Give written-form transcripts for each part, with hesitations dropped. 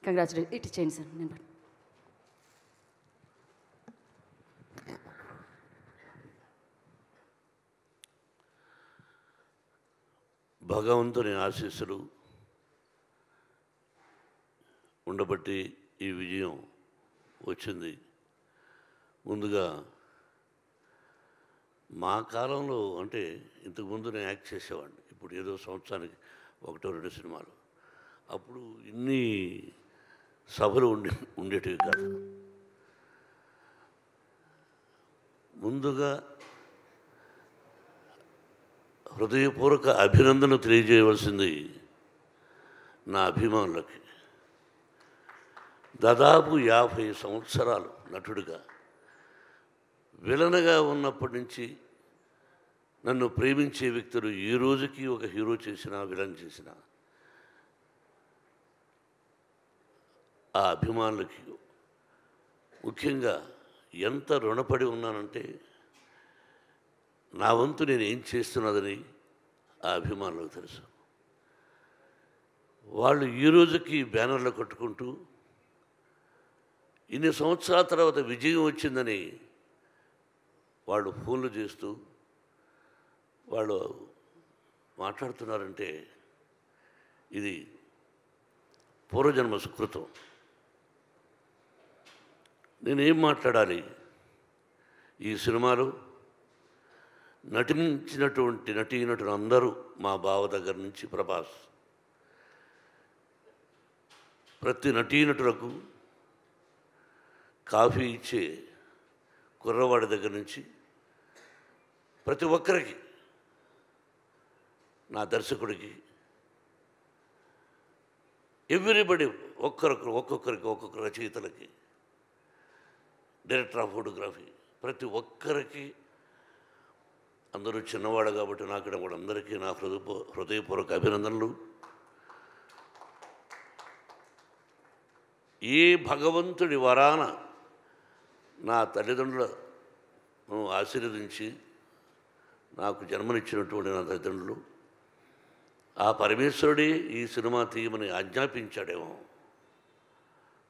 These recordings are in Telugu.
కంగ్రాచులేట్ ఇటు చేయండి సార్. నేను భగవంతుని ఆశీస్సులు ఉండబట్టి ఈ విజయం వచ్చింది. ముందుగా మా కాలంలో అంటే ఇంతకుముందు నేను యాక్ట్ చేసేవాడిని. ఇప్పుడు ఏదో సంవత్సరానికి 1-2 సినిమాలు. అప్పుడు ఇన్ని సభలు ఉండేటివి కాదు. ముందుగా హృదయపూర్వక అభినందన తెలియజేయవలసింది నా అభిమానులకి. దాదాపు 50 సంవత్సరాలు నటుడిగా, విలన్గా ఉన్నప్పటి నుంచి నన్ను ప్రేమించే వ్యక్తులు ఈ రోజుకి ఒక హీరో చేసినా విలన్ చేసినా ఆ అభిమానులకి ముఖ్యంగా ఎంత రుణపడి ఉన్నానంటే, నా వంతు నేను ఏం చేస్తున్నదని ఆ అభిమానులకు తెలుసు. వాళ్ళు ఈ రోజుకి బ్యానర్లు కట్టుకుంటూ ఇన్ని సంవత్సరాల తర్వాత విజయం వచ్చిందని వాళ్ళు ఫోన్లు చేస్తూ వాళ్ళు మాట్లాడుతున్నారంటే ఇది పూర్వజన్మ సుకృతం. నేనేం మాట్లాడాలి? ఈ సినిమాలో నటించినటువంటి నటీనటులు అందరూ, మా బావ దగ్గర నుంచి ప్రభాస్, ప్రతి నటీనటులకు కాఫీ ఇచ్చే కుర్రవాడి దగ్గర నుంచి ప్రతి ఒక్కరికి, నా దర్శకుడికి, ఎవ్రీబడి, ఒక్కొక్కరికి ఒక్కొక్క రచయితలకి, డైరెక్టర్ ఆఫ్ ఫోటోగ్రఫీ, ప్రతి ఒక్కరికి, అందరూ చిన్నవాడు కాబట్టి నాకు కూడా అందరికీ నా హృదయపూర్వక అభినందనలు. ఏ భగవంతుడి వరాన నా తల్లిదండ్రులను ఆశీర్వదించి నాకు జన్మనిచ్చినటువంటి నా తల్లిదండ్రులు, ఆ పరమేశ్వరుడే ఈ సినిమా తీయమని ఆజ్ఞాపించాడేమో,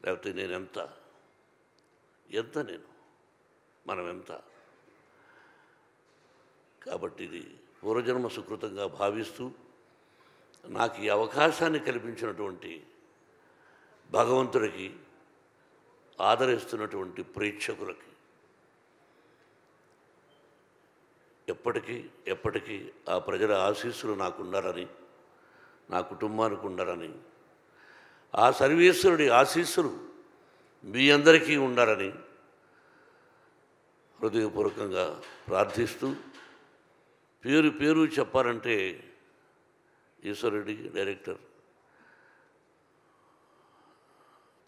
లేకపోతే నేనెంత మనం ఎంత. కాబట్టి ఇది పూర్వజన్మ సుకృతంగా భావిస్తూ నాకు ఈ అవకాశాన్ని కల్పించినటువంటి భగవంతుడికి, ఆదరిస్తున్నటువంటి ప్రేక్షకులకి ఎప్పటికీ ఆ ప్రజల ఆశీస్సులు నాకు ఉండాలని, నా కుటుంబానికి ఉండాలని, ఆ సర్వేశ్వరుడి ఆశీస్సులు మీ అందరికీ ఉండాలని హృదయపూర్వకంగా ప్రార్థిస్తూ, పేరు చెప్పాలంటే ఈశ్వరుడి డైరెక్టర్,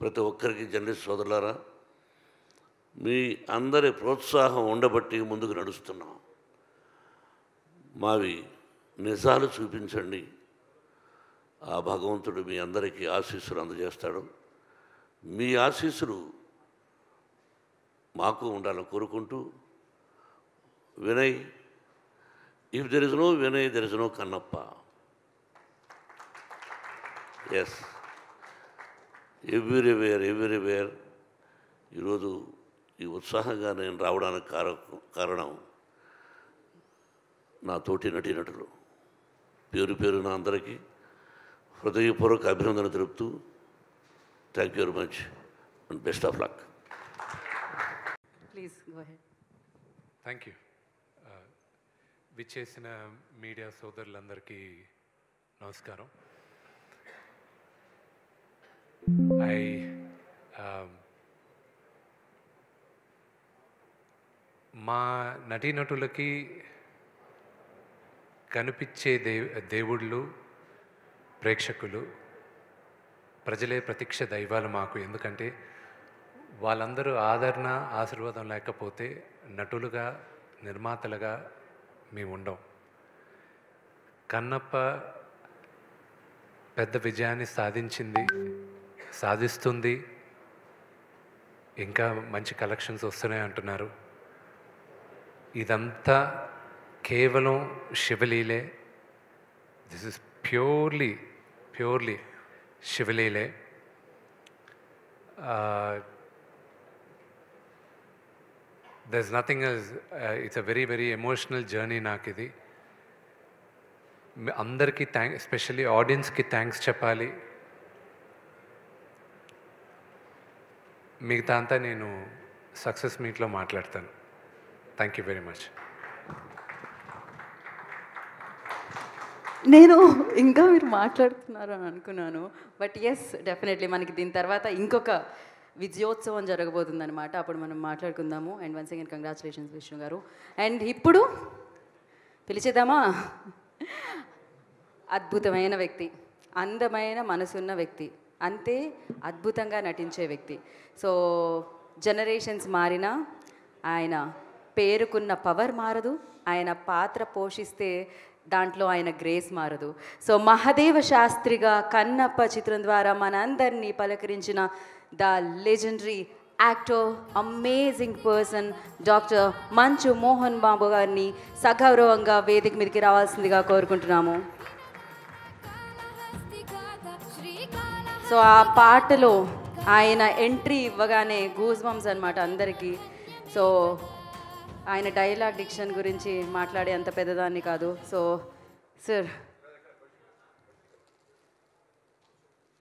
ప్రతి ఒక్కరికి జర్నలిస్ట్ సోదరులారా, మీ అందరి ప్రోత్సాహం ఉండబట్టి ముందుకు నడుస్తున్నాం. మావి నిజాలు చూపించండి, ఆ భగవంతుడు మీ అందరికీ ఆశీస్సులు అందజేస్తాడు. మీ ఆశీస్సులు మాకు ఉండాలని కోరుకుంటూ, Vinay, if there is no Vinay there is no Kannappa. Yes, everywhere ఈరోజు ఈ ఉత్సాహంగా నేను రావడానికి కారణం నా తోటి నటీనటులు. పేరున అందరికీ హృదయపూర్వక అభినందన తెలుపుతూ, thank you very much and best of luck. Please go ahead. Thank you. విచ్చేసిన మీడియా సోదరులందరికీ నమస్కారం. మా నటీనటులకి కనిపించే దేవుళ్ళు, ప్రేక్షకులు, ప్రజలే ప్రత్యక్ష దైవాలు మాకు. ఎందుకంటే వాళ్ళందరూ ఆదరణ, ఆశీర్వాదం లేకపోతే నటులుగా, నిర్మాతలుగా మేము ఉండం. కన్నప్ప పెద్ద విజయాన్ని సాధిస్తుంది. ఇంకా మంచి కలెక్షన్స్ వస్తున్నాయి అంటున్నారు. ఇదంతా కేవలం శివలీలే. దిస్ ఇస్ ప్యూర్లీ శివలీలే. There is nothing else. It's a very very emotional journey నాకు ఇది. అందరికీ ఎస్పెషల్లీ ఆడియన్స్కి థ్యాంక్స్ చెప్పాలి. మిగతా అంతా నేను సక్సెస్ మీట్లో మాట్లాడతాను. Thank you very much. నేను ఇంకా మీరు మాట్లాడుతున్నారు అని అనుకున్నాను. బట్ ఎస్, డెఫినెట్లీ మనకి దీని తర్వాత ఇంకొక విజయోత్సవం జరగబోతుంది అనమాట. అప్పుడు మనం మాట్లాడుకుందాము. And once again congratulations Vishnu గారు. అండ్ ఇప్పుడు పిలిచేద్దామా? అద్భుతమైన వ్యక్తి, అందమైన మనసున్న వ్యక్తి, అంతే అద్భుతంగా నటించే వ్యక్తి. సో జనరేషన్స్ మారినా ఆయన పేరుకున్న పవర్ మారదు, ఆయన పాత్ర పోషిస్తే దాంట్లో ఆయన గ్రేస్ మారదు. సో మహదేవ శాస్త్రిగా కన్నప్ప చిత్రం ద్వారా మనందరినీ పలకరించిన the legendary actor, amazing person doctor Manchu Mohan బాబు గారిని సగౌరవంగా వేదిక మీదకి రావాల్సిందిగా కోరుకుంటున్నాము. సో ఆ పాటలో ఆయన ఎంట్రీ ఇవ్వగానే గూస్ బంప్స్ అనమాట అందరికీ. సో ఆయన డైలాగ్ డిక్షన్ గురించి మాట్లాడే అంత పెద్దదాన్ని కాదు. So sir